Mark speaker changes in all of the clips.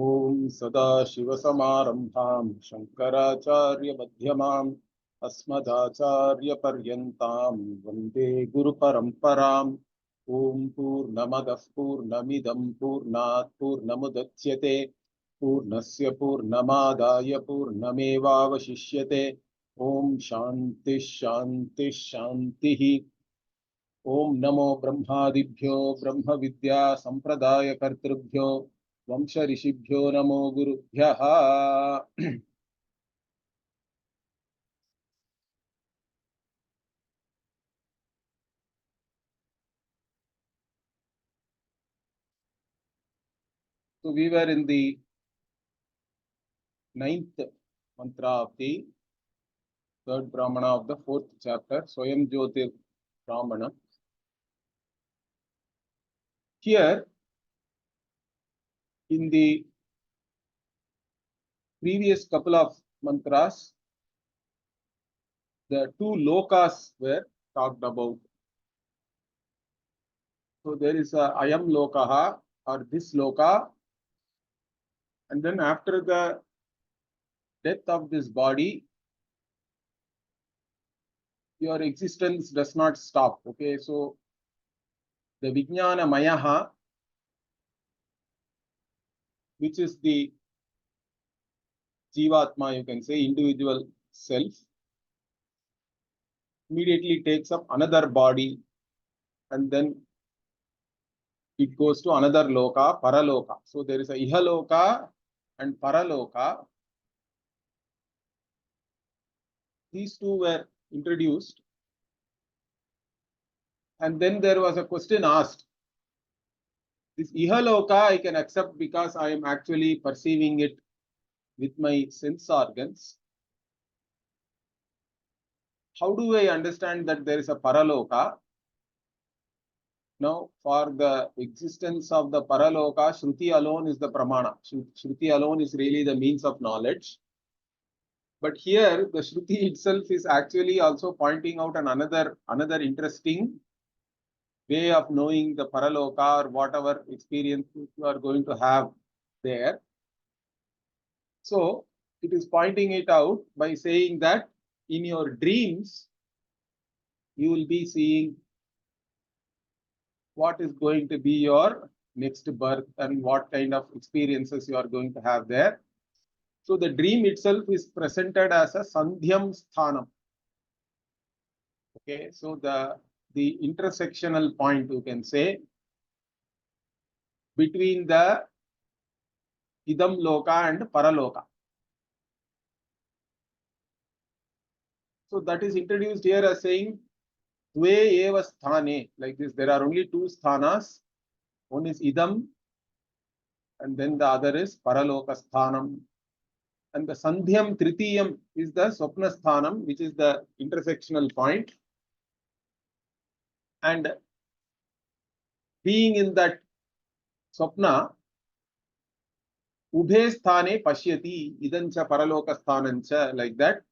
Speaker 1: ओम सदाशिवसमारम्भां शङ्कराचार्यमध्यमाम् अस्मदाचार्यपर्यन्तां वन्दे गुरुपरम्पराम्। ओम पूर्णमदः पूर्णमिदं पूर्णात् पूर्णमुदच्यते पूर्णस्य पूर्णमादाय पूर्णमेवावशिष्यते। ओम शान्तिः शान्तिः शान्तिः। ओम नमो ब्रह्मादिभ्यो ब्रह्म विद्या संप्रदाय कर्तृभ्यो वंश ऋषिभ्यो नमो गुरुभ्यः। So we were in the ninth mantra of the third Brahmana of the fourth chapter, Swayam Jyotir Brahmana. Here, in the previous couple of mantras, the two lokas were talked about. So there is a ayam lokaha or this loka, and then after the death of this body, your existence does not stop. Okay, so the Vijnana Mayaha, which is the Jivatma, you can say, individual self, immediately takes up another body and then it goes to another loka, paraloka. So there is a ihaloka and paraloka. These two were introduced. And then there was a question asked. This ihaloka I can accept because I am actually perceiving it with my sense organs. How do I understand that there is a paraloka? Now, for the existence of the paraloka, Shruti alone is the pramana. Shruti alone is really the means of knowledge. But here, the Shruti itself is actually also pointing out another interesting way of knowing the paraloka or whatever experience you are going to have there. So, it is pointing it out by saying that in your dreams, you will be seeing what is going to be your next birth and what kind of experiences you are going to have there. So the dream itself is presented as a Sandhyam Sthanam. Okay, so the intersectional point, you can say, between the Idam Loka and Paraloka. So that is introduced here as saying Dve eva sthane, like this. There are only two sthanas. One is Idam and then the other is Paraloka Sthanam. And the Sandhyam Tritiyam is the Swapna Sthanam, which is the intersectional point. And being in that Swapna, Ubhe Sthane Pashyati, Idancha Paraloka Sthanancha, like that,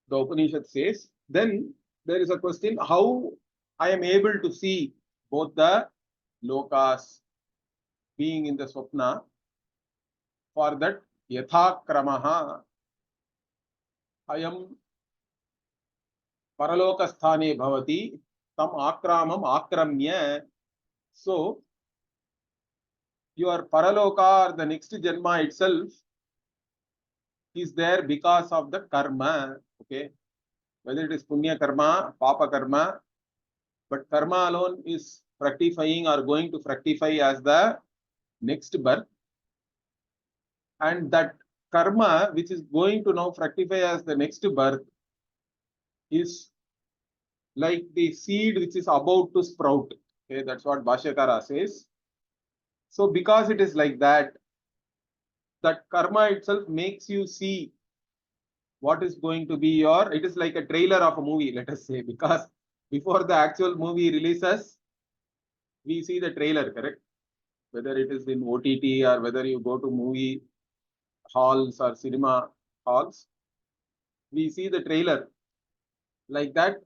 Speaker 1: the Upanishad says. Then there is a question how I am able to see both the lokas being in the Swapna. For that, Yathakramaha, Ayam Paralokasthane Bhavati, Tam Akramam Akramya. So, your Paraloka or the next Janma itself is there because of the karma. Okay, whether it is Punya Karma, Papa Karma, but karma alone is fructifying or going to fructify as the next birth. And that karma, which is going to now fructify as the next birth, is like the seed which is about to sprout. Okay, that's what Bhashyakara says. So because it is like that, that karma itself makes you see what is going to be your, it is like a trailer of a movie, let us say, because before the actual movie releases, we see the trailer, correct? Whether it is in OTT or whether you go to movie halls or cinema halls, we see the trailer. Like that,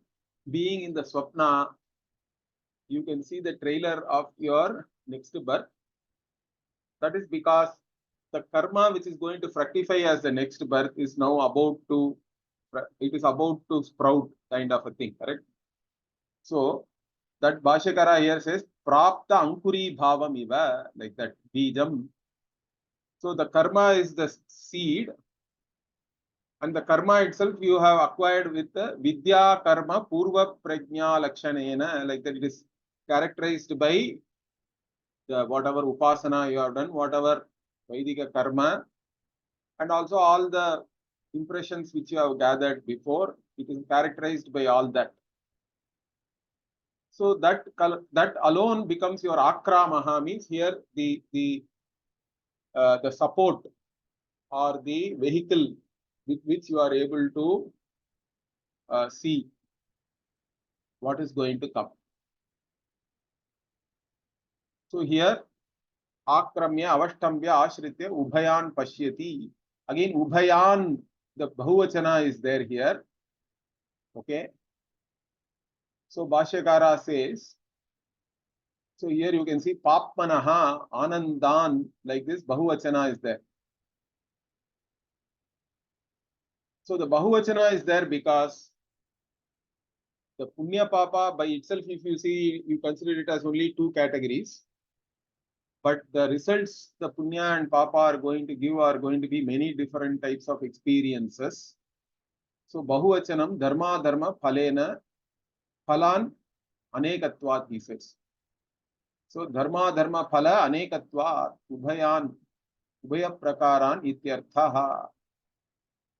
Speaker 1: being in the Swapna, you can see the trailer of your next birth. That is because the karma which is going to fructify as the next birth is now about to, it is about to sprout, kind of a thing, correct? So that Bhashyakara here says, Prapta Ankuri Bhavam Iva, like that, Bijam. So the karma is the seed, and the karma itself you have acquired with the Vidya Karma Purva Prajna Lakshanena, like that it is characterized by the whatever upasana you have done, whatever Vaidika karma, and also all the impressions which you have gathered before, it is characterized by all that. So that alone becomes your akramaha, means here the support or the vehicle with which you are able to see what is going to come. So here akramya avashtambya ashritya ubhayan pashyati. Again ubhayan, the bahuvachana is there here. Okay. So Bhashyakara says, so here you can see papmanaha anandan, like this bahuvachana is there. So the bahuvachana is there because the punya papa by itself, if you see, you consider it as only two categories. But the results the punya and papa are going to give are going to be many different types of experiences. So bahuvachanam dharma dharma phalena phalan anekatvat, he says. So dharma dharma phala anekatvat ubhayan ubhaya prakaran ityarthaha.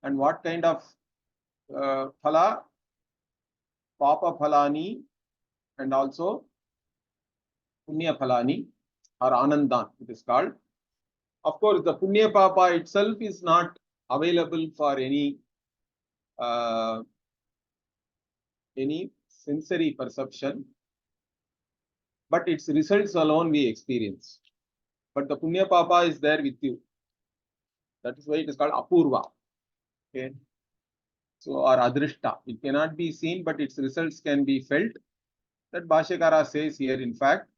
Speaker 1: And what kind of phala? Papa phalani and also punya phalani or anandan, it is called. Of course, the punya papa itself is not available for any sensory perception, but its results alone we experience. But the punya papa is there with you. That is why it is called apurva. Okay. So, or adrishta. It cannot be seen, but its results can be felt. That Bhashyakara says here, in fact,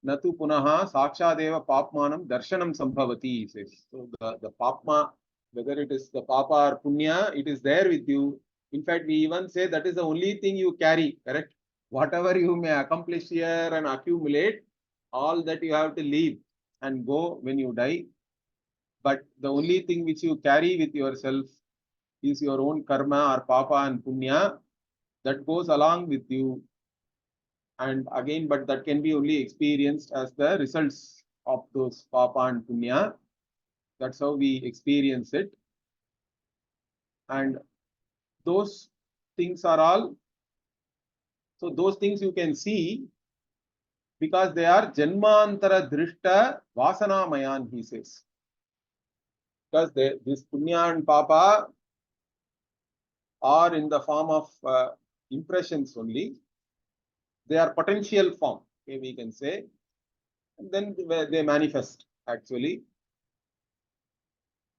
Speaker 1: Natu punaha sakshadeva papmanam darshanam sambhavati, he says. So the papma, whether it is the papa or punya, it is there with you. In fact, we even say that is the only thing you carry, correct? Whatever you may accomplish here and accumulate, all that you have to leave and go when you die. But the only thing which you carry with yourself is your own karma or papa and punya that goes along with you. And again, but that can be only experienced as the results of those papa and punya. That's how we experience it. And those things are all, so those things you can see because they are janmantara drishta vasana mayan, he says. Because this punya and papa are in the form of impressions only. They are potential form, okay, we can say. And then they manifest actually.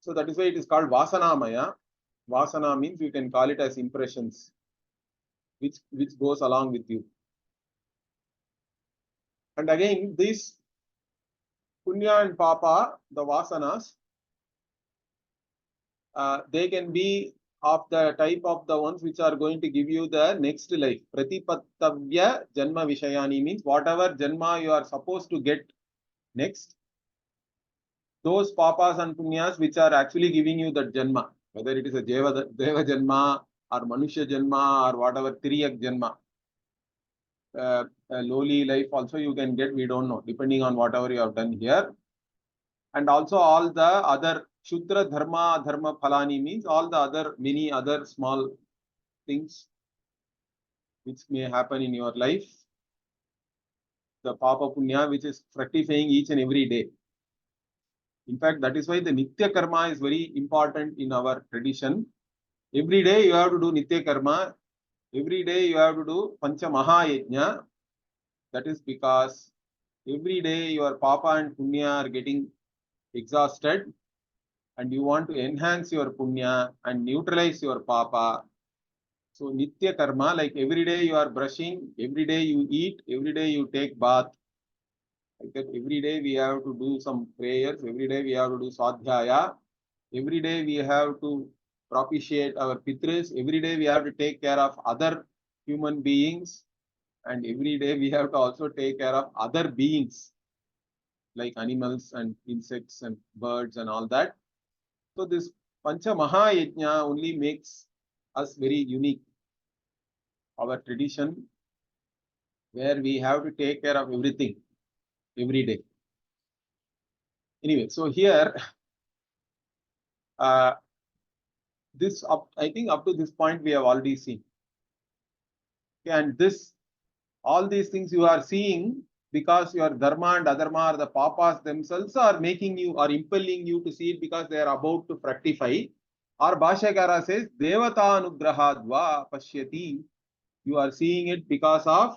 Speaker 1: So that is why it is called vasana maya. Vasana means you can call it as impressions, which goes along with you. And again, these punya and papa, the vasanas, they can be of the type of the ones which are going to give you the next life. Pratipattavya janma vishayani means whatever janma you are supposed to get next, those papas and punyas which are actually giving you that janma, whether it is a deva janma or manusya janma or whatever triyak janma. A lowly life also you can get, we don't know, depending on whatever you have done here. And also all the other Shudra dharma phalani means all the other many other small things which may happen in your life. The papa punya which is fructifying each and every day. In fact, that is why the nitya karma is very important in our tradition. Every day you have to do nitya karma. Every day you have to do pancha maha yajna. That is because every day your papa and punya are getting exhausted and you want to enhance your punya and neutralize your papa. So nitya karma, like every day you are brushing, every day you eat, every day you take bath. Like that every day we have to do some prayers, every day we have to do sadhyaya, every day we have to propitiate our pitris, every day we have to take care of other human beings, and every day we have to also take care of other beings like animals and insects and birds and all that. So this Pancha Mahayajna only makes us very unique. Our tradition where we have to take care of everything every day. Anyway, so here, uh, I think up to this point we have already seen. Okay, and all these things you are seeing because your dharma and adharma or the papas themselves are making you or impelling you to see it because they are about to fructify. Or Bhashyakara says, Devata anugrahadva pashyati. You are seeing it because of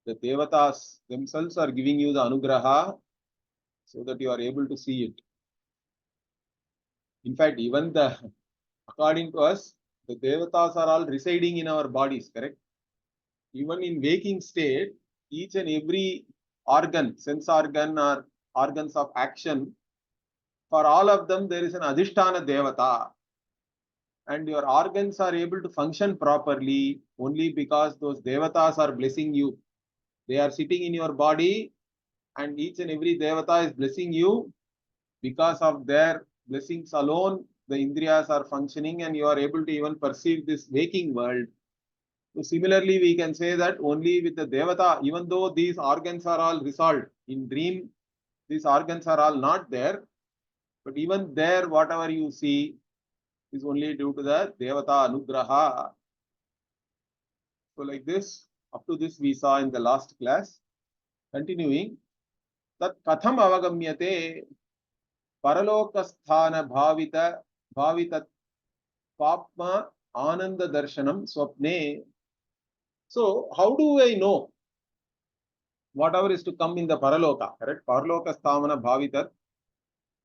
Speaker 1: the devatas themselves are giving you the anugraha so that you are able to see it. In fact, even according to us, the devatas are all residing in our bodies, correct? Even in waking state, each and every organ, sense organ or organs of action, for all of them there is an adhisthana devata. And your organs are able to function properly only because those devatas are blessing you. They are sitting in your body and each and every devata is blessing you. Because of their blessings alone, the indriyas are functioning and you are able to even perceive this waking world. So similarly, we can say that only with the devata, even though these organs are all resolved in dream, these organs are all not there. But even there, whatever you see is only due to the devata anugraha. So like this, up to this we saw in the last class. Continuing, that katham avagamyate paralokasthana bhavita papma ananda darshanam swapne. So how do I know whatever is to come in the paraloka, correct? Paraloka sthamana bhavitat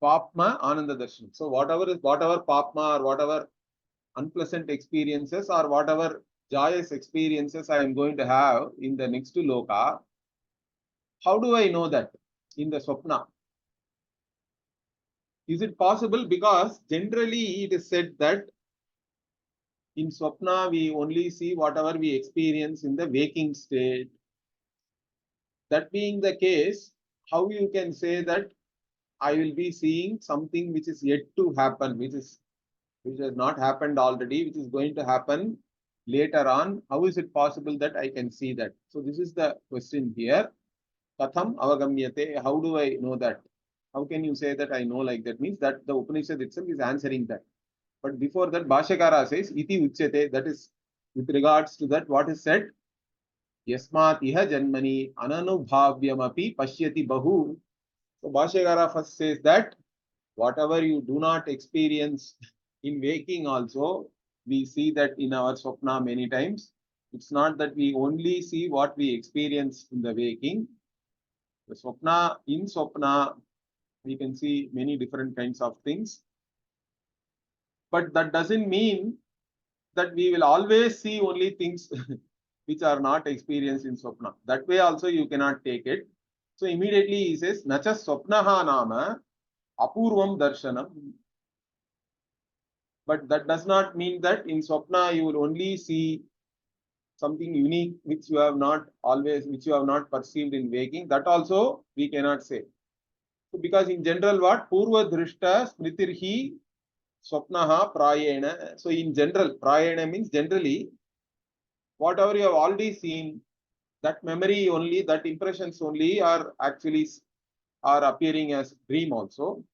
Speaker 1: papma ananda darshanam. So whatever papma or whatever unpleasant experiences or whatever joyous experiences I am going to have in the next loka, how do I know that in the swapna? Is it possible? Because generally it is said that in swapna we only see whatever we experience in the waking state. That being the case, how you can say that I will be seeing something which is yet to happen, which has not happened already, which is going to happen later on? How is it possible that I can see that? So this is the question here. Katham avagamyate. How do I know that? How can you say that I know like that? Means that the Upanishad itself is answering that. But before that, Bhashyakara says, iti uchyate. That is with regards to that, what is said? Yasmat iha janmani ananubhavyamapi pashyati bahu. So Bhashyakara first says that whatever you do not experience in waking also, we see that in our swapna many times. It's not that we only see what we experience in the waking. The swapna, in swapna, we can see many different kinds of things. But that doesn't mean that we will always see only things which are not experienced in swapna. That way also you cannot take it. So immediately he says, Nacha swapnaha nama apurvam darshanam. But that does not mean that in swapna you will only see something unique which you have not perceived in waking. That also we cannot say. So because in general what? Purva drishta smritirhi swapnaha prayena. So in general, prayena means generally, whatever you have already seen, that memory only, that impressions only are actually are appearing as dream also.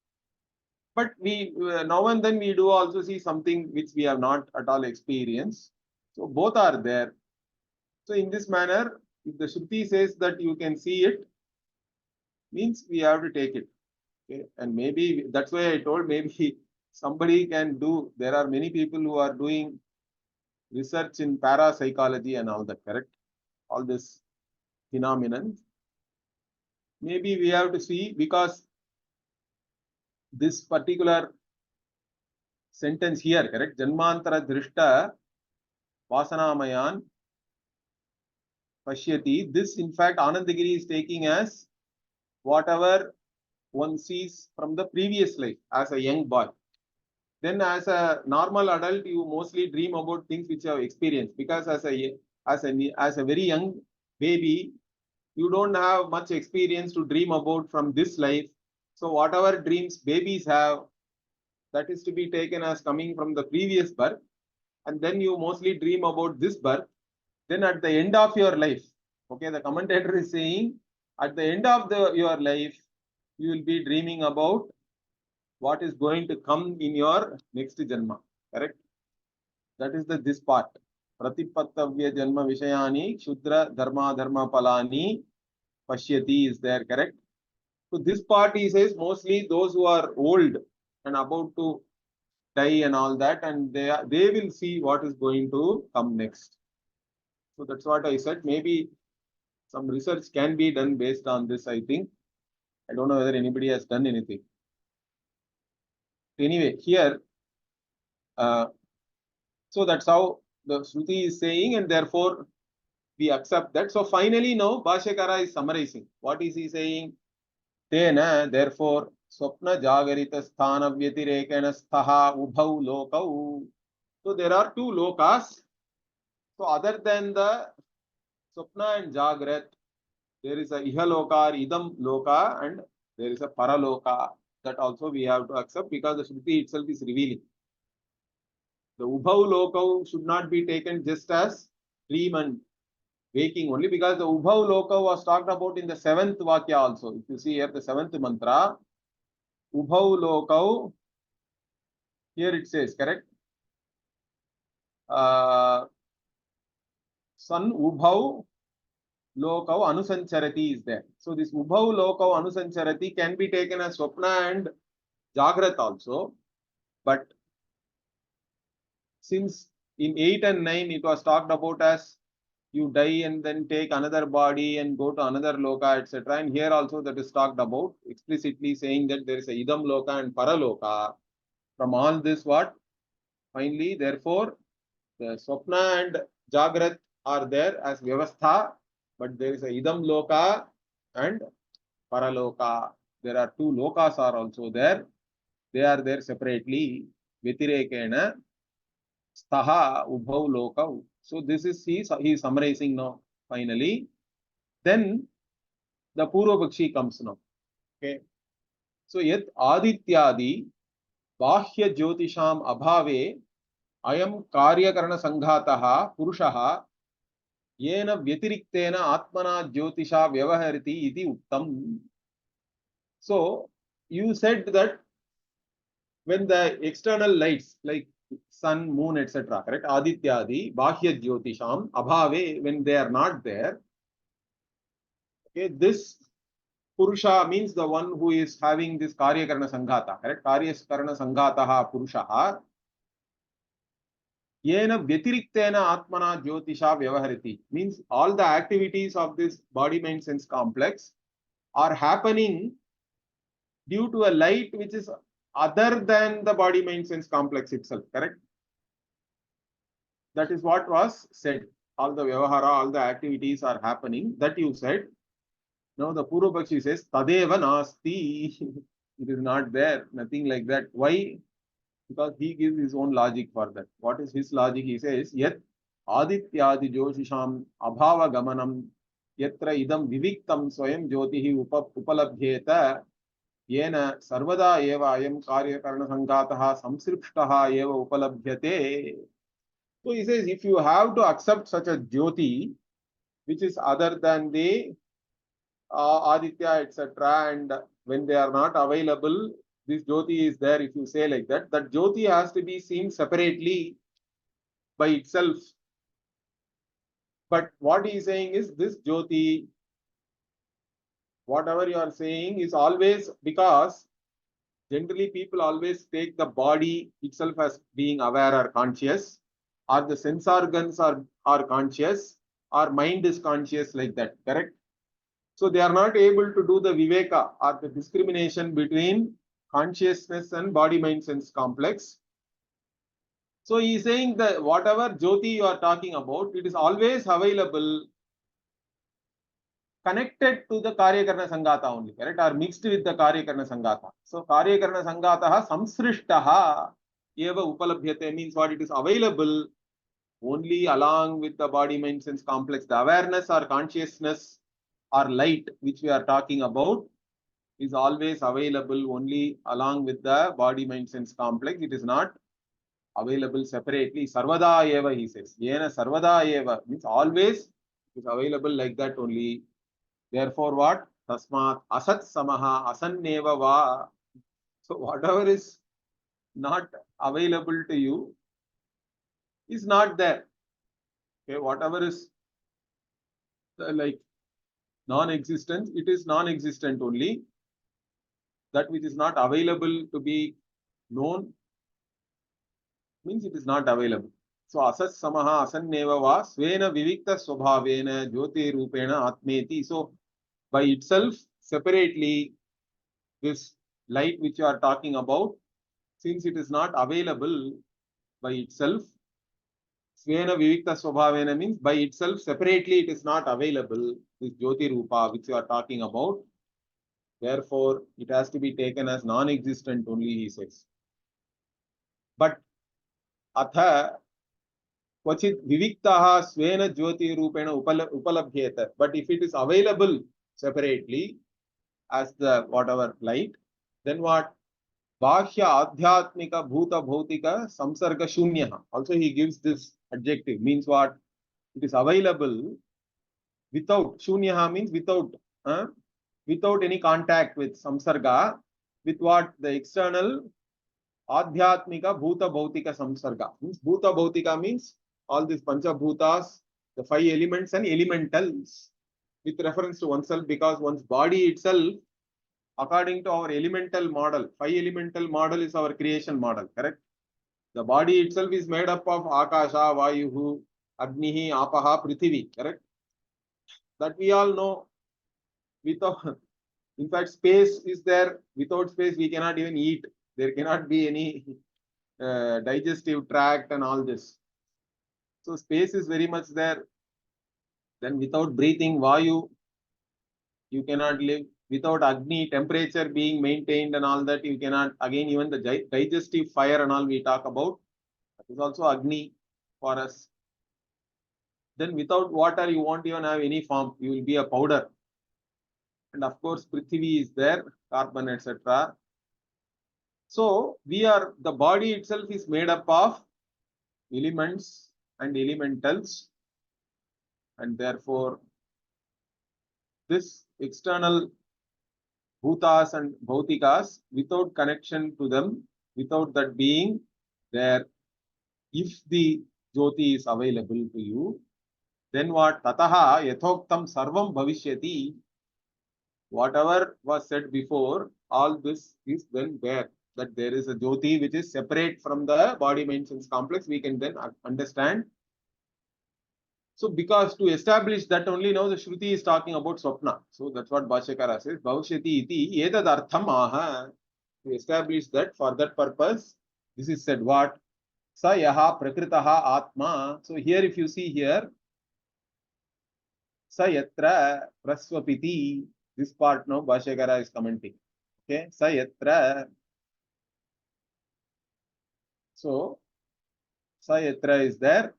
Speaker 1: But we now and then we do also see something which we have not at all experienced. So both are there. So in this manner, if the Shruti says that you can see it, means we have to take it. Okay? And maybe that's why I told maybe somebody can do. There are many people who are doing research in parapsychology and all that, correct? All this phenomenon. Maybe we have to see because this particular sentence here, correct? Janmantara drishta vasanamayan pashyati. This, in fact, Anandagiri is taking as whatever one sees from the previous life as a young boy. Then as a normal adult, you mostly dream about things which you have experienced, because as a very young baby, you don't have much experience to dream about from this life. So whatever dreams babies have, that is to be taken as coming from the previous birth, and then you mostly dream about this birth. Then at the end of your life, okay, the commentator is saying, at the end of your life, you will be dreaming about what is going to come in your next janma. Correct? That is this part. Pratipattavya janma vishayani shudra dharma palani pashyati is there. Correct? So this part he says mostly those who are old and about to die and all that, and they will see what is going to come next. So that's what I said. Maybe some research can be done based on this, I think. I don't know whether anybody has done anything. Anyway, here, so that's how the Shruti is saying, and therefore we accept that. So finally, now Bhashyakara is summarizing. What is he saying? Tena, therefore, Swapna Jagarita Sthana Vyatirekana Sthaha Ubhau Lokau. So there are two lokas. So other than the Swapna and Jagrat, there is a Ihaloka or Idam Loka, and there is a Paraloka. That also we have to accept, because the Shruti itself is revealing. The Ubhau Lokau should not be taken just as dream and waking only, because the Ubhau Loka was talked about in the 7th Vakya also. If you see here the 7th mantra, Ubhau Lokau, here it says, correct? San Ubhau Lokau Anusancharati is there. So this Ubhau Lokau Anusancharati can be taken as Swapna and Jagrat also. But since in 8 and 9 it was talked about as you die and then take another body and go to another loka, etc. And here also that is talked about, explicitly saying that there is a Idam Loka and Paraloka. From all this, what? Finally, therefore, the Swapna and Jagrat are there as Vyavastha, but there is a Idam Loka and Paraloka. There are two lokas are also there. They are there separately. Vyatirekena Staha Ubhau Lokau. So this is he is summarizing now finally. Then the Purva Bakshi comes now. Okay. So yet Adityadi Bhashya Jyotisham Abhave Ayam Karyakarana Sanghataha Purushaha Yena Vyatiriktena Atmana Jyotisha Vyavahariti iti Uttam. So you said that when the external lights like sun, moon, etc., correct? Adityadi, Bhashya Jyotisham, Abhave, when they are not there, okay, this Purusha means the one who is having this Karyakarana Sanghata, correct? Karyakarana Sanghataha Purushaha, Yena Vyatiriktena Atmana Jyotisha Vyavahariti, means all the activities of this body, mind, sense complex are happening due to a light which is other than the body, mind, sense complex itself, correct? That is what was said. All the Vyavahara, all the activities are happening. That you said. Now the Purva Bakshi says, Tadeva Nasti. It is not there. Nothing like that. Why? Because he gives his own logic for that. What is his logic? He says, Yet Adityadi Joshisham Abhava Gamanam Yatra Idam Viviktam Swayam Jyotihi Upalabhyeta Yena Sarvada Eva Ayam Karyakarana Sankataha Samsripshtaha Eva Upalabhyate. So he says, if you have to accept such a Jyoti, which is other than the Aditya, etc., and when they are not available, this Jyoti is there. If you say like that, that Jyoti has to be seen separately by itself. But what he is saying is this Jyoti, whatever you are saying, is always, because generally people always take the body itself as being aware or conscious, or the sense organs are conscious, or mind is conscious, like that, correct? So they are not able to do the viveka or the discrimination between consciousness and body, mind, sense complex. So he is saying that whatever Jyoti you are talking about, it is always available connected to the Karyakarna Sangata only, correct? Or mixed with the Karyakarna Sangata. So Karyakarna Sangataha samsrishtaha eva upalabhyate means what? It is available only along with the body, mind, sense complex. The awareness or consciousness or light which we are talking about is always available only along with the body, mind, sense complex. It is not available separately. Sarvada eva, he says. Yena sarvada eva means always it is available like that only. Therefore, what? Tasmat asat samaha asanneva va. So whatever is not available to you is not there. Okay, whatever is like non-existent, it is non-existent only. That which is not available to be known means it is not available. So asat samaha asanneva va svena vivikta swabhavena jyoti rupena atmeti. So by itself, separately, this light which you are talking about, since it is not available by itself, svena vivikta swabhavena means by itself, separately, it is not available. This jyoti rupa which you are talking about. Therefore, it has to be taken as non-existent only, he says. But atha kvachit viviktaha svena jyoti rupena upalabhyeta. But if it is available separately as the whatever light, then what? Bhashya adhyatmika bhuta bhautika samsarga shunyaha. Also he gives this adjective, means what? It is available without, shunyaha means without, without any contact with samsarga, with what? The external adhyatmika bhuta bhautika samsarga. Means bhuta bhautika means all these pancha bhutas, the 5 elements and elementals with reference to oneself, because one's body itself, according to our elemental model, 5 elemental model is our creation model, correct? The body itself is made up of Akasha, Vayuhu, Agnihi, Apaha, Prithivi, correct? That we all know. Without, in fact, space is there. Without space, we cannot even eat. There cannot be any digestive tract and all this. So space is very much there. Then without breathing, Vayu, you cannot live. Without Agni, temperature being maintained and all that, you cannot. Again, even the digestive fire and all we talk about, that is also Agni for us. Then without water, you won't even have any form. You will be a powder. And of course, Prithvi is there, carbon, etc. So we are, the body itself is made up of elements and elementals. And therefore, this external bhutas and bhautikas, without connection to them, without that being there, if the jyoti is available to you, then what? Tataha yathoktam sarvam bhavishyati. Whatever was said before, all this is then there. That there is a jyoti which is separate from the body, mind, sense complex, we can then understand. So because to establish that only now the Shruti is talking about Swapna. So that's what Bhashyakara says. Bhavishyati iti edadartham aha. To establish that, for that purpose, this is said what? Sa yaha prakritaha atma. So here if you see here, sa yatra praswapiti. This part now Bhashyakara is commenting. Okay, sa yatra. So sa yatra is there.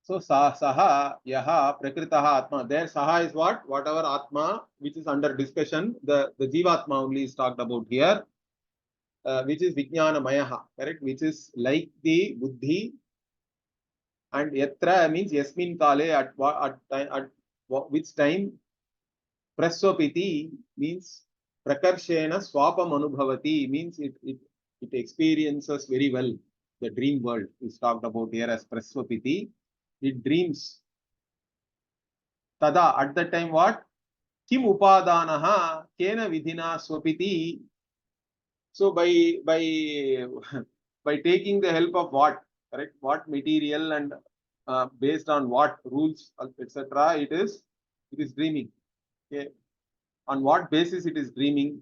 Speaker 1: So saha yaha prakritaha atma. There saha is what? Whatever atma which is under discussion, the jivatma only is talked about here, which is vijnana mayaha, correct? Which is like the buddhi. And yatra means yasmin kale, at which time. Praswapiti means prakarshena swapam anubhavati, means it experiences very well. The dream world is talked about here as praswapiti. It dreams. Tada, at that time what? Kim upadanaha kena vidhina swapiti. So by taking the help of what? Correct? What material and based on what rules, etc. It is dreaming. Okay. On what basis it is dreaming?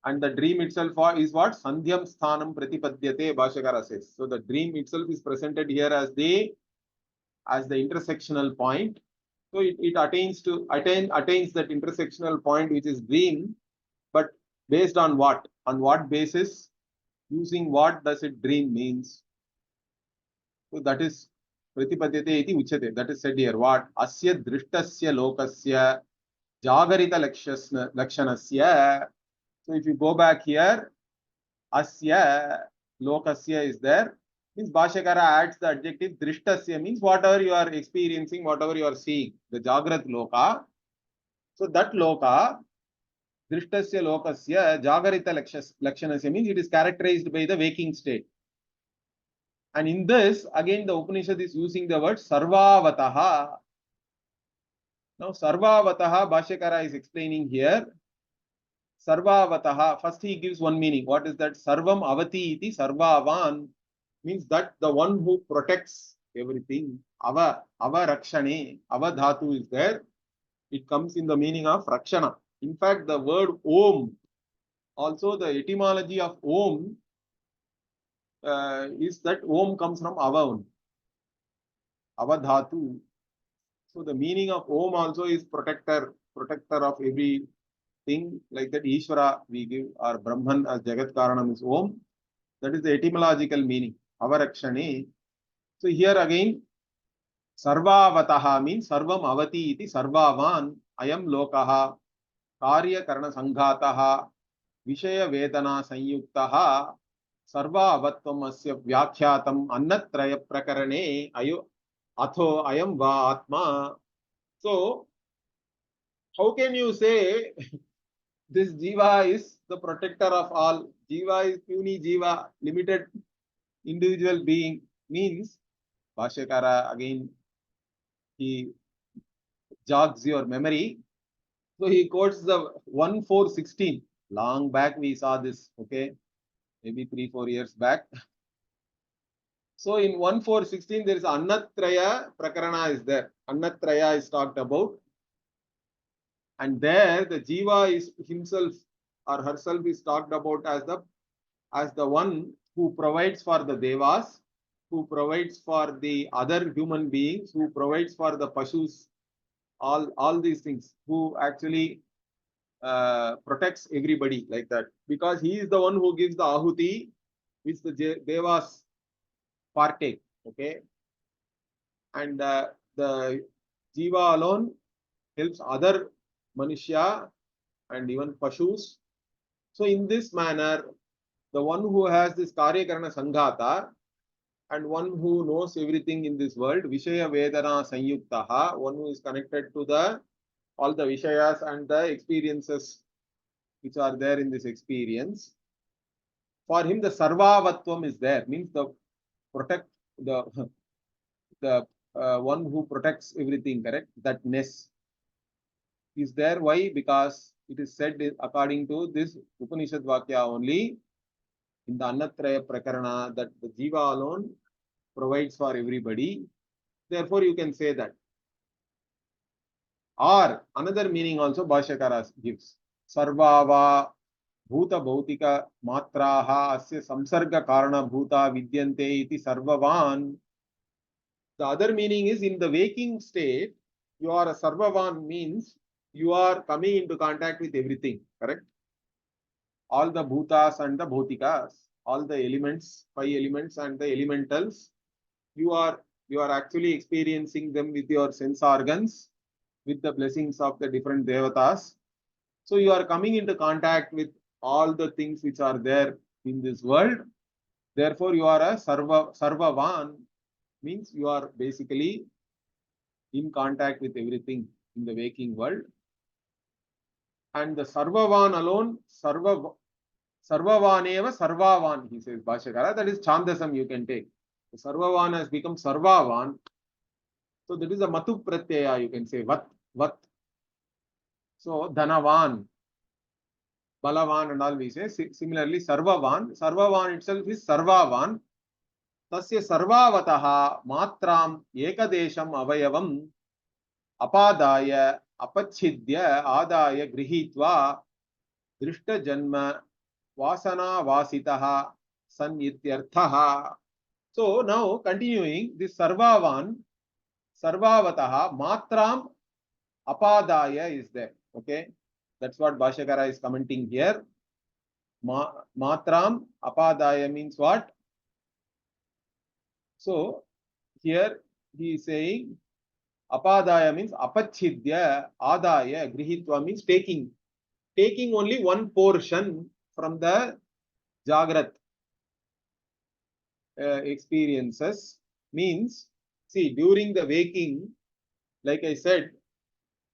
Speaker 1: And the dream itself is what? Sandhyam sthanam pratipadyate, Bhashyakara says. So the dream itself is presented here as the intersectional point. So it attains that intersectional point which is dream, but based on what? On what basis? Using what does it dream means? So that is Pratipadyate iti uchyate. That is said here. What? Asya drishtasya lokasya jagarita lakshanasya. So if you go back here, asya lokasya is there. Means Bhashyakara adds the adjective drishtasya, means whatever you are experiencing, whatever you are seeing, the Jagrat Loka. So that Loka, drishtasya lokasya jagarita lakshanasya, means it is characterized by the waking state. And in this, again, the Upanishad is using the word sarvavataha. Now, sarvavataha, Bhashyakara is explaining here. Sarvavataha, first he gives one meaning. What is that? Sarvam avati iti sarvavan, means that the one who protects everything. Ava rakshane, ava dhatu is there. It comes in the meaning of rakshana. In fact, the word om, also the etymology of om is that om comes from ava, ava dhatu. So the meaning of om also is protector of everything. Like that Ishvara we give, or Brahman as Jagat Karanam is om. That is the etymological meaning. Avarakshane. So here again, Sarvavataha means Sarvam Avati iti Sarvavan Ayam Lokaha Karya Karana Sanghataha Vishaya Vedana Sanyuktaha Sarva Avatvam Asya Vyakhyatam Annatraya Prakarane Ayo Atho Ayam Va Atma. So, how can you say this Jiva is the protector of all? Jiva is puny Jiva, limited individual being, means Bhashyakara again he jogs your memory. So he quotes the 1:4:16. Long back we saw this, okay, maybe 3-4 years back. So in 1:4:16 there is Annatraya Prakarana is there. Annatraya is talked about. And there the Jiva is himself or herself is talked about as the one who provides for the Devas, who provides for the other human beings, who provides for the Pashus, all these things, who actually protects everybody like that. Because he is the one who gives the Ahuti, which the Devas partake. Okay. And the Jiva alone helps other Manushya and even Pashus. So in this manner, the one who has this Karyakarana Sanghata and one who knows everything in this world, Vishaya Vedana Sanyuktaha, one who is connected to all the Vishayas and the experiences which are there in this experience. For him, the Sarvavatvam is there, means the one who protects everything, correct? That ness is there. Why? Because it is said according to this Upanishad Vakya only in the Annatraya Prakarana that the Jiva alone provides for everybody. Therefore, you can say that. Or another meaning also Bhashyakara gives. Sarvava Bhuta Bhautika Matraha Asya Samsarga Karana Bhuta Vidyante iti Sarvavan. The other meaning is in the waking state, you are a Sarvavan, means you are coming into contact with everything, correct? All the bhutas and the bhautikas, all the elements, 5 elements and the elementals, you are actually experiencing them with your sense organs, with the blessings of the different devatas. So you are coming into contact with all the things which are there in this world. Therefore, you are a Sarvavan, means you are basically in contact with everything in the waking world. And the Sarvavan alone, Sarvavaneva Sarvavan, he says, Bhashyakara. That is Chandasam you can take. The Sarvavan has become Sarvavan. So that is a Matu Pratyaya, you can say, Vat. So Dhanavan, Balavan and all we say. Similarly, Sarvavan itself is Sarvavan. Tasya Sarvavataha Matram Ekadesham Avayavam Apadaya Apachidya Adaya Grihitva Drishta Janma Vasana Vasitaha Sanityarthaha. So now continuing this Sarvavataha Matram Apadaya is there. Okay, that's what Bhashyakara is commenting here. Matram apadaya means what? So here he is saying apadaya means apachidya, adaya, grihitva means taking only one portion from the Jagrat experiences. Means, see, during the waking, like I said,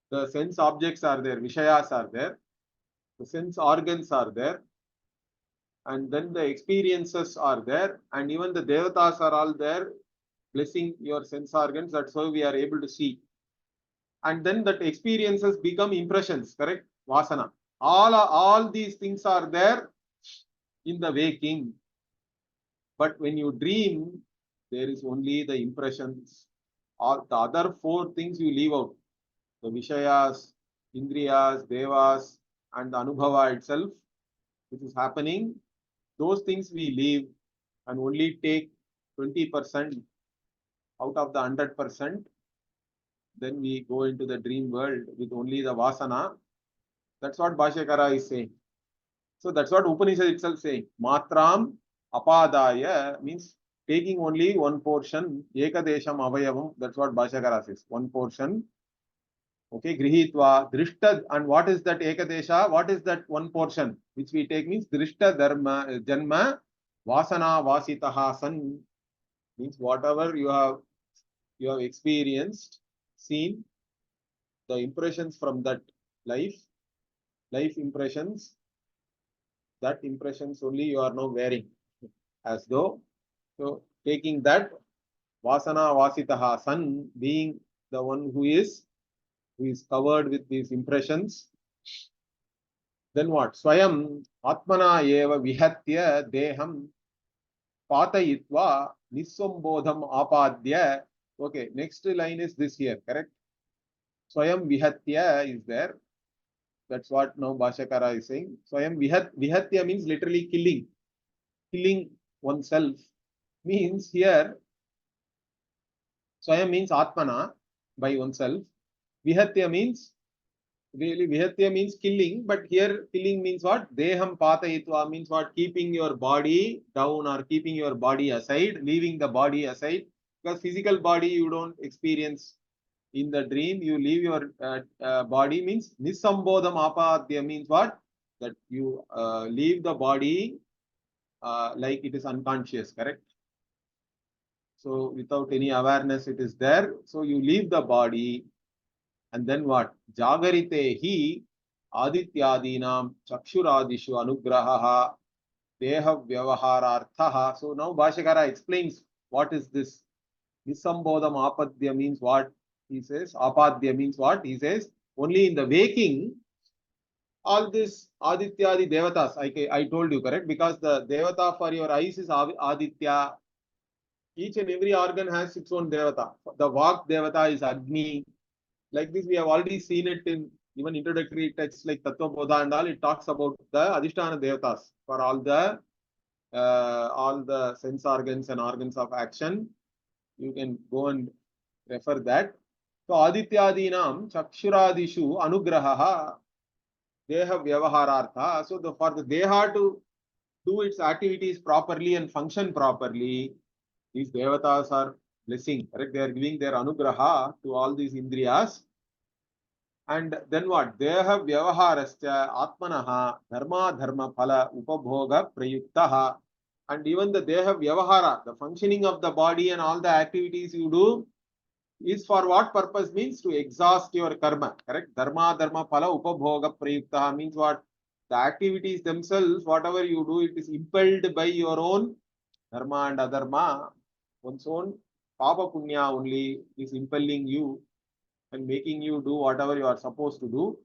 Speaker 1: the sense objects are there, Vishayas are there, the sense organs are there, and then the experiences are there, and even the Devatas are all there, blessing your sense organs. That's how we are able to see. And then that experiences become impressions, correct? Vasana. All these things are there in the waking. But when you dream, there is only the impressions, or the other four things you leave out. The Vishayas, Indriyas, Devas, and the Anubhava itself, which is happening, those things we leave and only take 20% out of the 100%. Then we go into the dream world with only the Vasana. That's what Bhashyakara is saying. So that's what Upanishad itself saying. Matram apadaya means taking only one portion. Ekadesham avayavam. That's what Bhashyakara says. One portion. Okay, grihitva, drishta, and what is that ekadesha? What is that one portion which we take means drishta dharma janma vasana vasitaha san, means whatever you have experienced, seen, the impressions from that life impressions, that impressions only you are now wearing, as though, so taking that vasana vasitaha san, being the one who is covered with these impressions. Then what? Swayam atmana eva vihatya deham patayitva nissambodham apadya. Okay, next line is this here, correct? Swayam vihatya is there. That's what now Bhashyakara is saying. Swayam vihatya means literally killing oneself. Means here, Swayam means atmana, by oneself. Vihatya means, really, Vihatya means killing, but here killing means what? Deham patayitva means what? Keeping your body down or keeping your body aside, leaving the body aside. Because physical body you don't experience in the dream, you leave your body, means nissambodham apadya means what? That you leave the body like it is unconscious, correct? So without any awareness it is there. So you leave the body. And then what? Jagarite hi adityadinam chakshuradishu anugrahaha deha vyavahararthaha. So now Bhashyakara explains what is this. Nisambodham apadya means what? He says. Apadya means what? He says only in the waking, all this Adityadi Devatas, I told you, correct? Because the Devata for your eyes is Aditya. Each and every organ has its own Devata. The Vak Devata is Agni. Like this, we have already seen it in even introductory texts like Tattva Bodha and all. It talks about the Adhisthana Devatas for all the sense organs and organs of action. You can go and refer that. So Adityadinam Chakshuradishu Anugrahaha Deha Vyavaharartha. So for the Deha to do its activities properly and function properly, these Devatas are blessing, correct? They are giving their Anugraha to all these Indriyas. And then what? Deha Vyavaharascha Atmanaha Dharma Dharma Phala Upabhoga Prayuktaha. And even the Deha Vyavahara, the functioning of the body and all the activities you do, is for what purpose? Means to exhaust your karma, correct? Dharma Dharma Phala Upabhoga Prayuktaha means what? The activities themselves, whatever you do, it is impelled by your own dharma and adharma. One's own Papa Punya only is impelling you and making you do whatever you are supposed to do.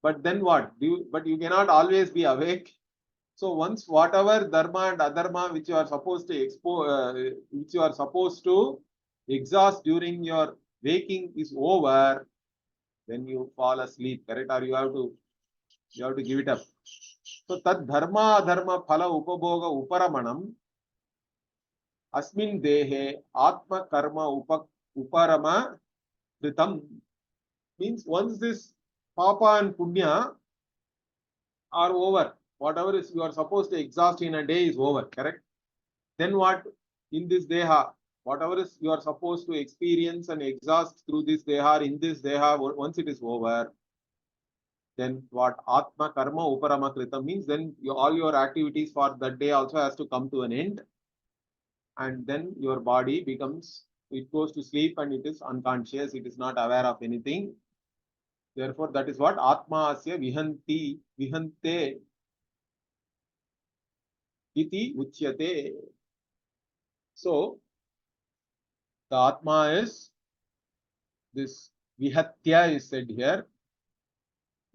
Speaker 1: But then what? But you cannot always be awake. So once whatever dharma and adharma which you are supposed to exhaust during your waking is over, then you fall asleep, correct? Or you have to give it up. So tad dharma adharma phala upabhoga uparamanam asmin dehe atma karma uparama kritam. Means once this papa and punya are over, whatever is you are supposed to exhaust in a day is over, correct? Then what? In this deha, whatever is you are supposed to experience and exhaust through this deha, in this deha, once it is over, then what? Atma karma uparama kritam means then all your activities for that day also has to come to an end. And then your body becomes, it goes to sleep and it is unconscious, it is not aware of anything. Therefore, that is what Atma asya vihante iti uchyate. So, the Atma is this vihatya is said here.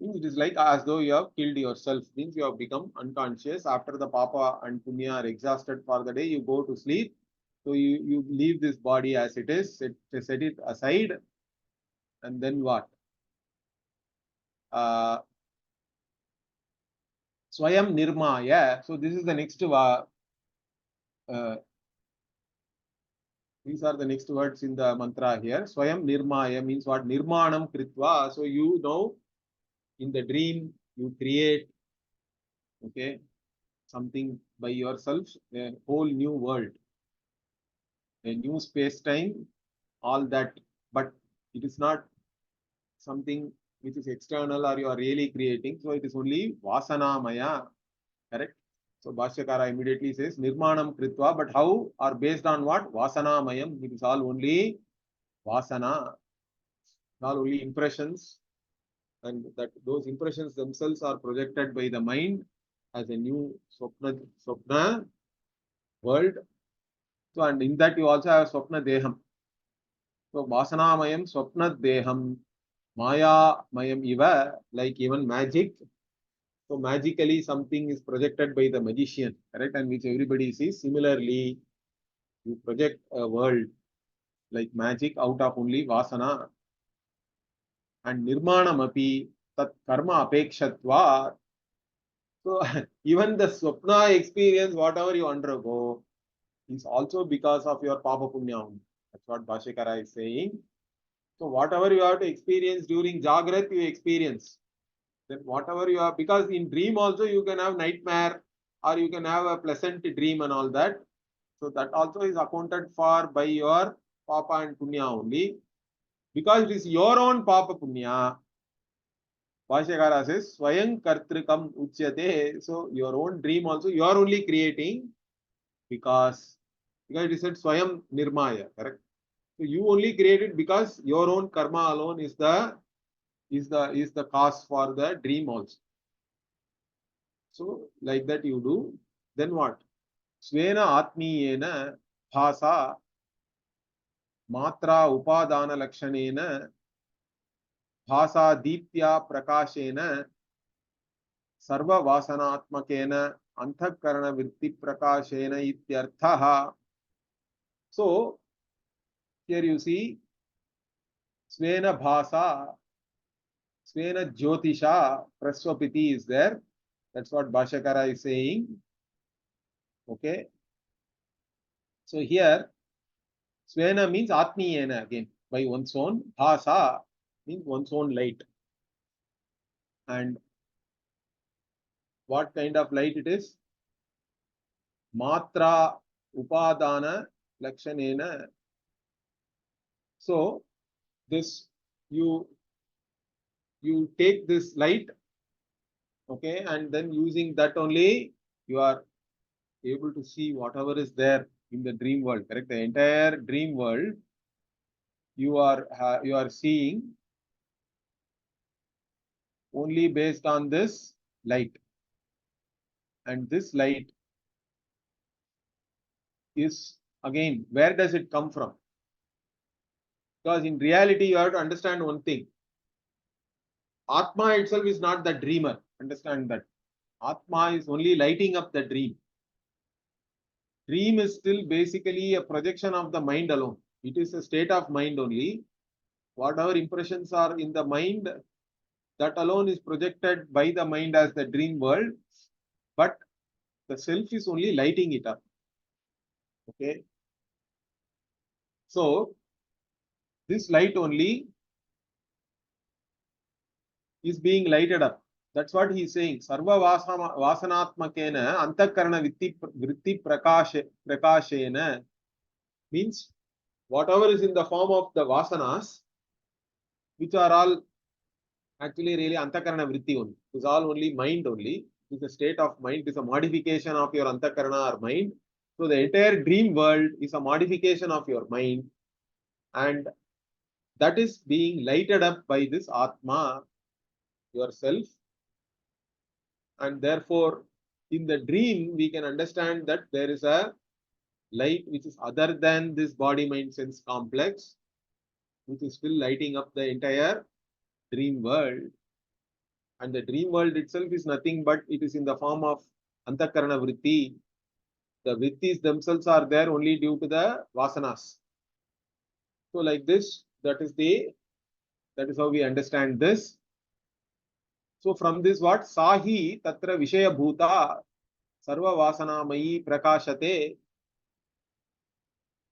Speaker 1: Means it is like as though you have killed yourself. Means you have become unconscious. After the papa and punya are exhausted for the day, you go to sleep. So you leave this body as it is, set it aside, and then what? Swayam nirmaya. So this is the next these are the next words in the mantra here. Swayam nirmaya means what? Nirmanam kritva. So you know, in the dream you create, okay, something by yourself, a whole new world, a new space-time, all that. But it is not something which is external or you are really creating. So it is only vasanamaya, correct? So Bhashyakara immediately says Nirmanam Kritva, but how or based on what? Vasanamayam. It is all only Vasana, all only impressions, and that those impressions themselves are projected by the mind as a new Swapna world. So, and in that you also have Swapna Deham. So Vasanamayam Swapna Deham Maya Mayam Iva, like even magic. So magically something is projected by the magician, correct? And which everybody sees. Similarly, you project a world like magic out of only Vasana. And Nirmanam api tat karma apekshatva. So even the Swapna experience, whatever you undergo, is also because of your Papa Punya. That's what Bhashyakara is saying. So whatever you have to experience during Jagrat, you experience. Then whatever you have, because in dream also you can have nightmare or you can have a pleasant dream and all that. So that also is accounted for by your Papa and Punya only. Because it is your own Papa Punya, Bhashyakara says, Swayam Kartrikam Uchyate. So your own dream also you are only creating because it is said Swayam Nirmaya, correct? So you only create it because your own karma alone is the cause for the dream also. So like that you do. Then what? Svena Atmiyena Bhasa Matra Upadana Lakshanena Bhasa Deepya Prakashena Sarva Vasanatmakena Anthakarana Vritti Prakashena Ityarthaha. So here you see Svena Bhasa, Svena Jyotisha Praswapiti is there. That's what Bhashyakara is saying. Okay. So here Svena means Atmiyena again, by one's own. Bhasa means one's own light. And what kind of light it is? Matra Upadana Lakshanena. So this you take this light, okay, and then using that only you are able to see whatever is there in the dream world, correct? The entire dream world you are seeing only based on this light. And this light is, again, where does it come from? Because in reality you have to understand one thing. Atma itself is not the dreamer. Understand that. Atma is only lighting up the dream. Dream is still basically a projection of the mind alone. It is a state of mind only. Whatever impressions are in the mind, that alone is projected by the mind as the dream world. But the self is only lighting it up. Okay. So this light only is being lighted up. That's what he is saying. Sarva vasanatmakena antakarana vritti prakashena means whatever is in the form of the vasanas, which are all actually really antakarana vritti only. It is all only mind only. It is a state of mind. It is a modification of your antakarana or mind. So the entire dream world is a modification of your mind, and that is being lighted up by this Atma, yourself. And therefore, in the dream, we can understand that there is a light which is other than this body, mind, sense complex, which is still lighting up the entire dream world. And the dream world itself is nothing but it is in the form of antakarana vritti. The vrittis themselves are there only due to the vasanas. So like this, that is how we understand this. So from this, what sahi tatra vishaya bhuta sarva vasanamayi prakashate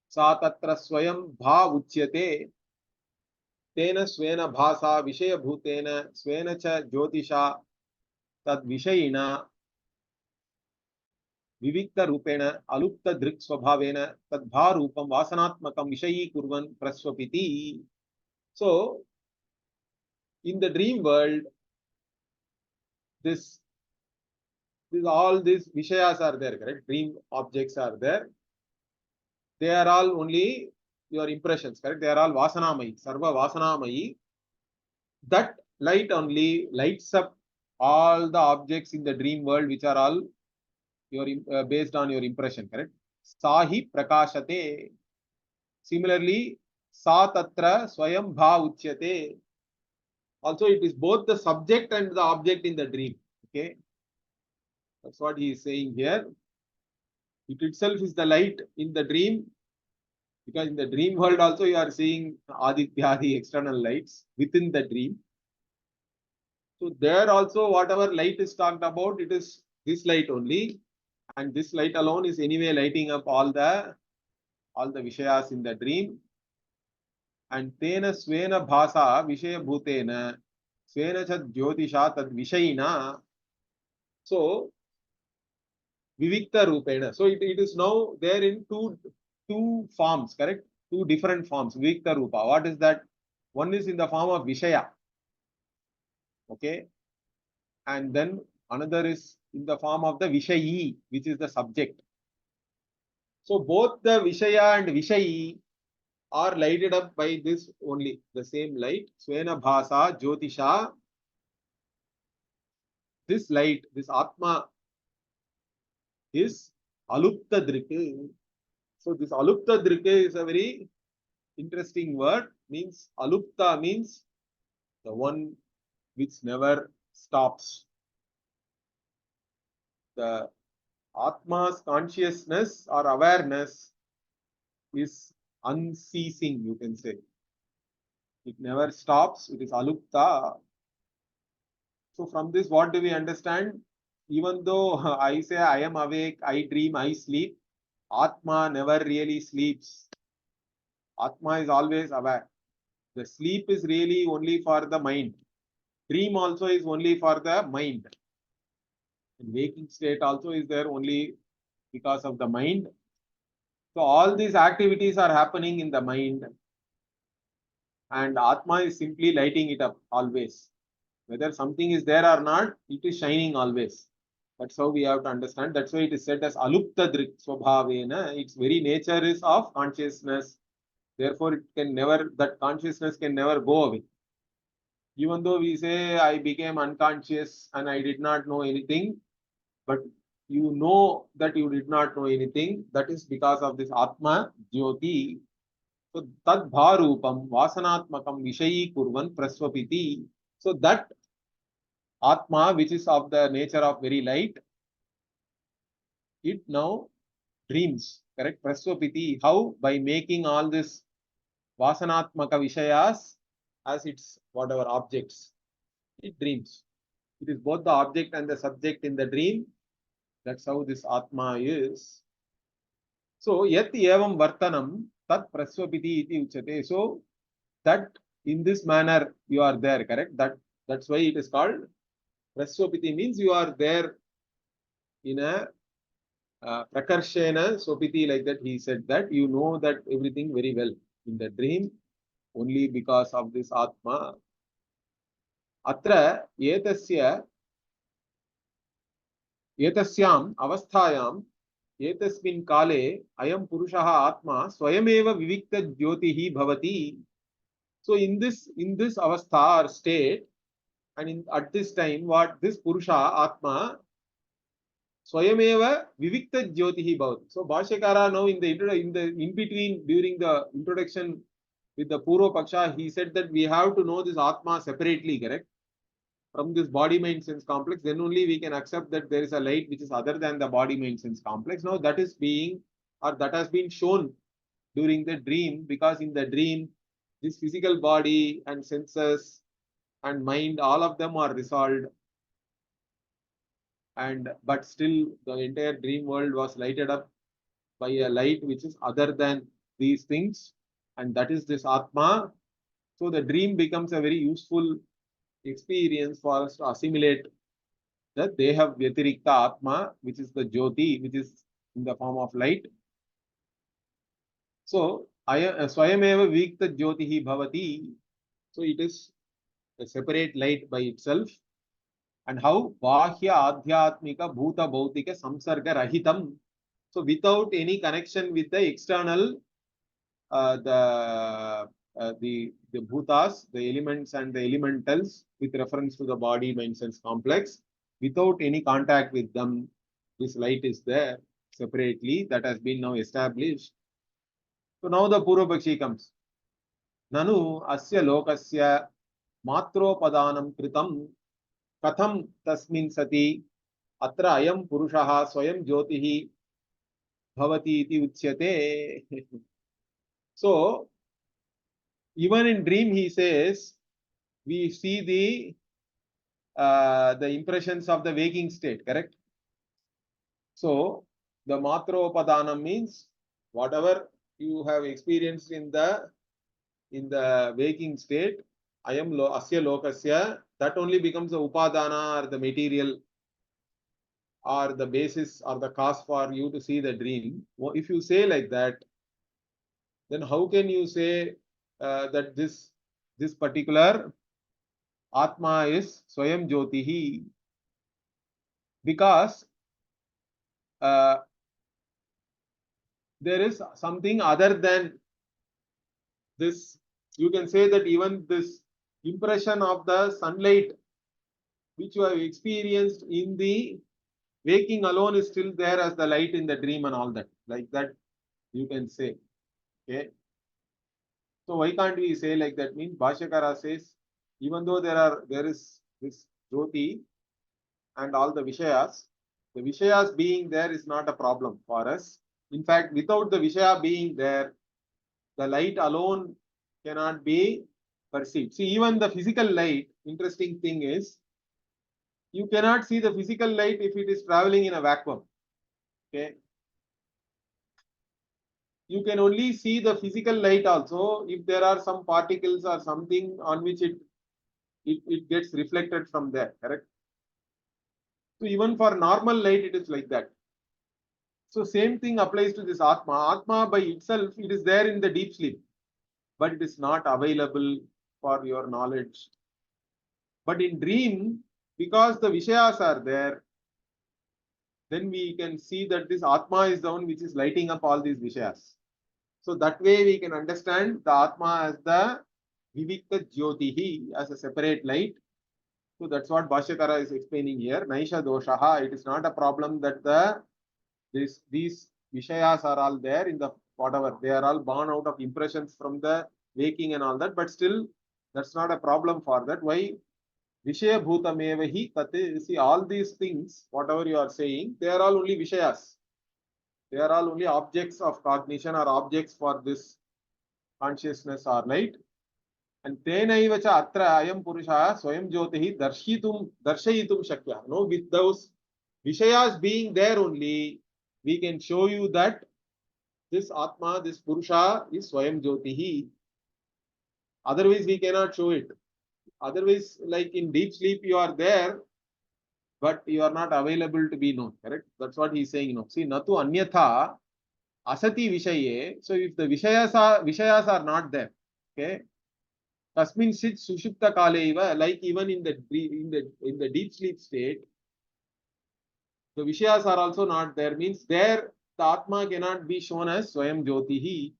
Speaker 1: sa tatra swayam bha uchyate tena svena bhasa vishaya bhutena svena cha jyotisha tad vishayina vivikta rupena alupta drik swabhavena tad bha rupam vasanatmakam vishayi kurvan praswapiti. So in the dream world, this all these vishayas are there, correct? Dream objects are there. They are all only your impressions, correct? They are all vasanamayi, sarva vasanamayi. That light only lights up all the objects in the dream world, which are all your based on your impression, correct? Sahi prakashate. Similarly, sa tatra swayam bha uchyate. Also, it is both the subject and the object in the dream. Okay, that's what he is saying here. It itself is the light in the dream, because in the dream world also you are seeing Aditya, the external lights within the dream. So there also whatever light is talked about, it is this light only, and this light alone is anyway lighting up all the vishayas in the dream. And tena svena bhasa vishaya bhutena svena cha jyotisha tad vishayina. So vivikta rupena. So it is now there in two forms, correct? Two different forms. Vivikta rupa. What is that? One is in the form of vishaya. Okay. And then another is in the form of the vishayi, which is the subject. So both the vishaya and vishayi are lighted up by this only, the same light. Svena bhasa jyotisha. This light, this Atma is alupta drike. So this alupta drike is a very interesting word. Means alupta means the one which never stops. The Atma's consciousness or awareness is unceasing, you can say. It never stops. It is alupta. So from this, what do we understand? Even though I say I am awake, I dream, I sleep, Atma never really sleeps. Atma is always aware. The sleep is really only for the mind. Dream also is only for the mind. And waking state also is there only because of the mind. So all these activities are happening in the mind. And Atma is simply lighting it up always. Whether something is there or not, it is shining always. That's how we have to understand. That's why it is said as alupta drik swabhavena. Its very nature is of consciousness. Therefore, that consciousness can never go away. Even though we say I became unconscious and I did not know anything, but you know that you did not know anything. That is because of this Atma Jyoti. So tad bharupam vasanatmakam vishayi kurvan praswapiti. So that Atma, which is of the nature of very light, it now dreams, correct? Praswapiti. How? By making all this vasanatmaka vishayas as its whatever objects. It dreams. It is both the object and the subject in the dream. That's how this Atma is. So yat evam vartanam tat praswapiti iti uchate. So that in this manner you are there, correct? That That's why it is called Praswapiti, means you are there in a Prakarshena Swapiti, like that he said that you know that everything very well in the dream only because of this Atma. Atra एतस्याम् अवस्थायाम् एतस्मिन् काले अयं पुरुषः आत्मा स्वयमेव विविक्त ज्योतिः भवति. So in this avastha or state, and at this time, what this purusha atma swayameva vivikta jyotihi bhavati. So Bhashyakara now in between, during the introduction with the Purva Paksha, he said that we have to know this atma separately, correct? From this body mind sense complex, then only we can accept that there is a light which is other than the body mind sense complex. Now that is being, or that has been shown during the dream, because in the dream this physical body and senses and mind, all of them are resolved, and but still the entire dream world was lighted up by a light which is other than these things, and that is this atma. So the dream becomes a very useful experience for us to assimilate that they have Vyatirikta Atma, which is the Jyoti, which is in the form of light. So, Swayameva Vikta Jyotihi Bhavati. So, it is a separate light by itself. And how? Bhashya Adhyatmika Bhuta Bhautika Samsarga Rahitam. So, without any connection with the external, the bhutas, the elements and the elementals with reference to the body, mind, sense complex, without any contact with them, this light is there separately. That has been now established. So now the Purva Pakshi comes. Nanu asya lokasya matropadanam kritam katham tasmin sati atra ayam purushaha swayam jyotihi bhavati iti uchyate. So even in dream he says we see the impressions of the waking state, correct? So the matropadanam means whatever you have experienced in the waking state, asya lokasya, that only becomes the upadana or the material or the basis or the cause for you to see the dream. If you say like that, then how can you say that this particular Atma is Swayam Jyotihi? Because there is something other than this. You can say that even this impression of the sunlight which you have experienced in the waking alone is still there as the light in the dream and all that. Like that you can say. Okay. So why can't we say like that? Means Bhashyakara says, even though there is this Jyoti and all the Vishayas being there is not a problem for us. In fact, without the Vishaya being there, the light alone cannot be perceived. See, even the physical light, interesting thing is, you cannot see the physical light if it is traveling in a vacuum. Okay. You can only see the physical light also if there are some particles or something on which it gets reflected from there, correct? So even for normal light, it is like that. So same thing applies to this Atma. Atma by itself, it is there in the deep sleep, but it is not available for your knowledge. But in dream, because the Vishayas are there, then we can see that this Atma is the one which is lighting up all these Vishayas. So that way we can understand the Atma as the Vivikta Jyotihi, as a separate light. So that's what Bhashyakara is explaining here. Naisha doshaha. It is not a problem that these Vishayas are all there in the whatever. They are all born out of impressions from the waking and all that. But still, that's not a problem for that. Why? Vishaya bhutamevahi tate. See, all these things, whatever you are saying, they are all only Vishayas. They are all only objects of cognition or objects for this consciousness or light. And tenaiva cha atra ayam purusha swayam jyotihi darshayitum shakya. No, with those Vishayas being there only, we can show you that this Atma, this Purusha is swayam jyotihi. Otherwise, we cannot show it. Otherwise, like in deep sleep, you are there, but you are not available to be known. Correct? That's what he's saying. See, natu anyatha asati vishaye. So if the vishayas are not there, okay. Tasmin sit sushupta kaleva, like even in the deep sleep state, the vishayas are also not there. Means there the atma cannot be shown as swayam jyotihi,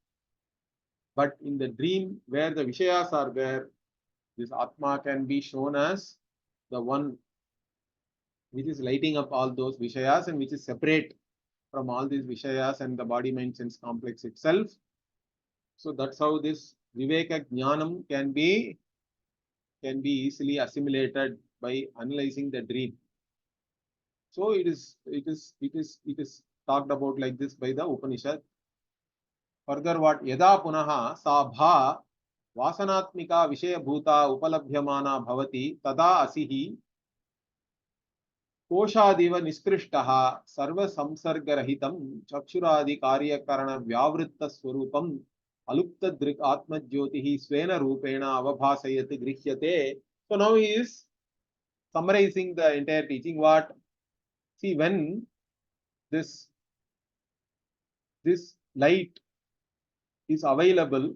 Speaker 1: but in the dream where the vishayas are there, this atma can be shown as the one which is lighting up all those vishayas and which is separate from all these vishayas and the body mind sense complex itself. So that's how this viveka jnanam can be easily assimilated by analyzing the dream. So it is talked about like this by the Upanishad. Further, what yada punaha sabha vasanatmika vishayabhuta upalabhyamana bhavati tada asihi कोशादिव निष्कृष्टः सर्व संसर्गरहितं चक्षुरादि कार्यकरण व्यावृत्त स्वरूपम अलुप्त दृक् आत्मज्योतिः स्वेन रूपेण अवभासयत् गृह्यते. So now he is summarizing the entire teaching. What? See, when this light is available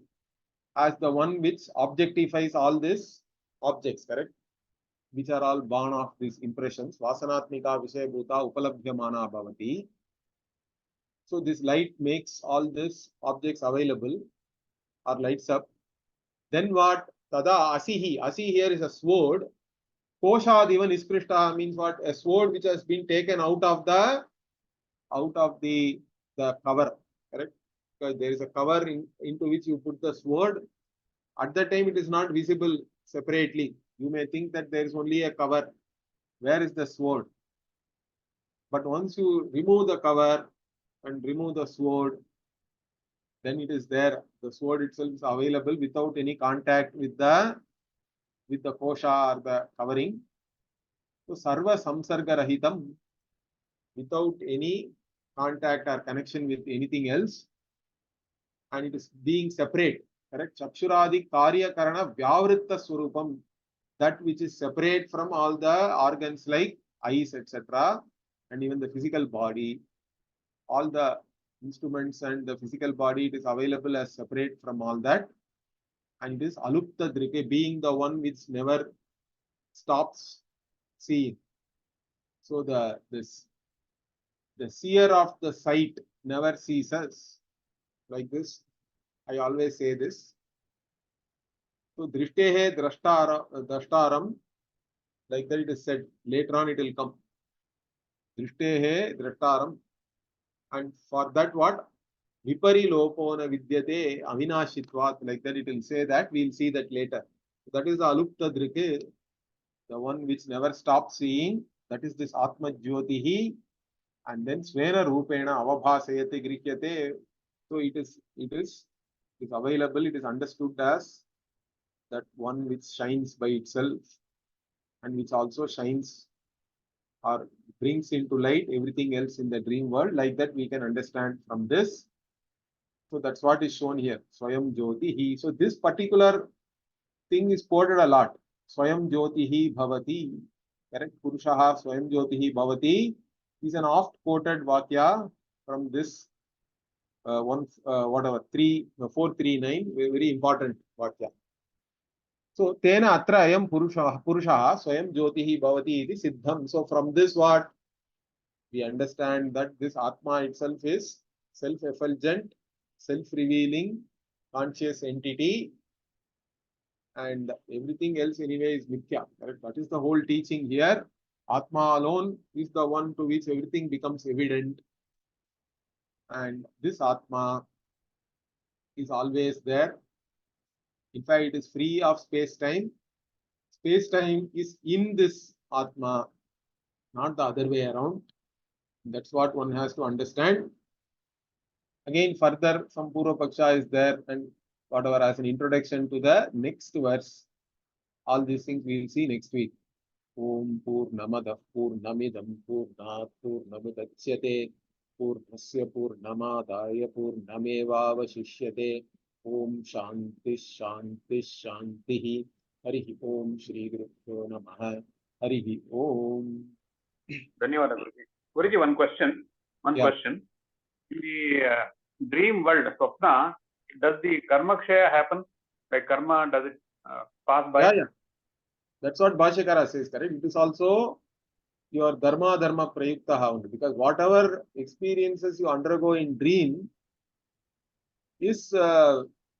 Speaker 1: as the one which objectifies all these objects, correct? Which are all born of these impressions. Vasanatmika Vishayabhuta Upalabhyamana Bhavati. So this light makes all these objects available or lights up. Then what? Tada Asihi. Asi here is a sword. Koshadiva Niskrishta means what? A sword which has been taken out of the cover. Correct? Because there is a cover into which you put the sword. At that time it is not visible separately. You may think that there is only a cover. Where is the sword? But once you remove the cover and remove the sword, then it is there. The sword itself is available without any contact with the kosha or the covering. So sarva samsarga rahitam, without any contact or connection with anything else, and it is being separate. Correct? Chakshuradi karya karana vyavritta swarupam, that which is separate from all the organs like eyes, etc., and even the physical body, all the instruments and the physical body, it is available as separate from all that. And it is alupta drike, being the one which never stops seeing. So the seer of the sight never ceases. Like this, I always say this. So drishtahe drashtaram, like that it is said. Later on it will come. Drishtahe drashtaram. And for that what? Vipari lopona vidyate avinashitvat, like that it will say that. We will see that later. That is the alupta drike, the one which never stops seeing. That is this Atma Jyotihi. And then Svena Rupena Avabhasayate Grihyate. So it is available, it is understood as that one which shines by itself and which also shines or brings into light everything else in the dream world. Like that we can understand from this. So that's what is shown here. Swayam Jyotihi. So this particular thing is quoted a lot. Swayam Jyotihi Bhavati. Correct? Purushaha Swayam Jyotihi Bhavati is an oft quoted Vakya from this 439, very important Vakya. So Tena Atra Ayam Purushaha Swayam Jyotihi Bhavati iti Siddham. So from this what we understand that this Atma itself is self-effulgent, self-revealing, conscious entity, and everything else anyway is mithya. Correct? That is the whole teaching here. Atma alone is the one to which everything becomes evident. And this Atma is always there. In fact, it is free of space-time. Space-time is in this Atma, not the other way around. That's what one has to understand. Again, further, some Purva Paksha is there, and whatever as an introduction to the next verse. All these things we will see next week. Om Purnamadav Purnamidam Purnat Purnamudachyate Purnasya Purnamadaya Purnamevavashishyate. Om Shanti Shanti Shanti. Harihi Om Shri Gurubhyo Namaha. Harihi Om.
Speaker 2: Dhanyawada, Guruji. Guruji, one question. In the dream world, Swapna, does the karma kshaya happen? Like karma, does it pass by?
Speaker 1: Yeah. That's what Bhashyakara says, correct? It is also your dharma prayuktaha only, because whatever experiences you undergo in dream is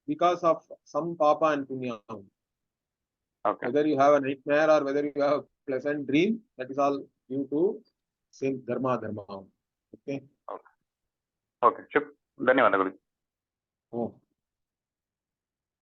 Speaker 1: because of some papa and punya.
Speaker 2: Okay.
Speaker 1: Whether you have a nightmare or whether you have a pleasant dream, that is all due to same dharma. Okay.
Speaker 2: Okay. Sure. Dhanyawada, Guruji.
Speaker 1: Oh.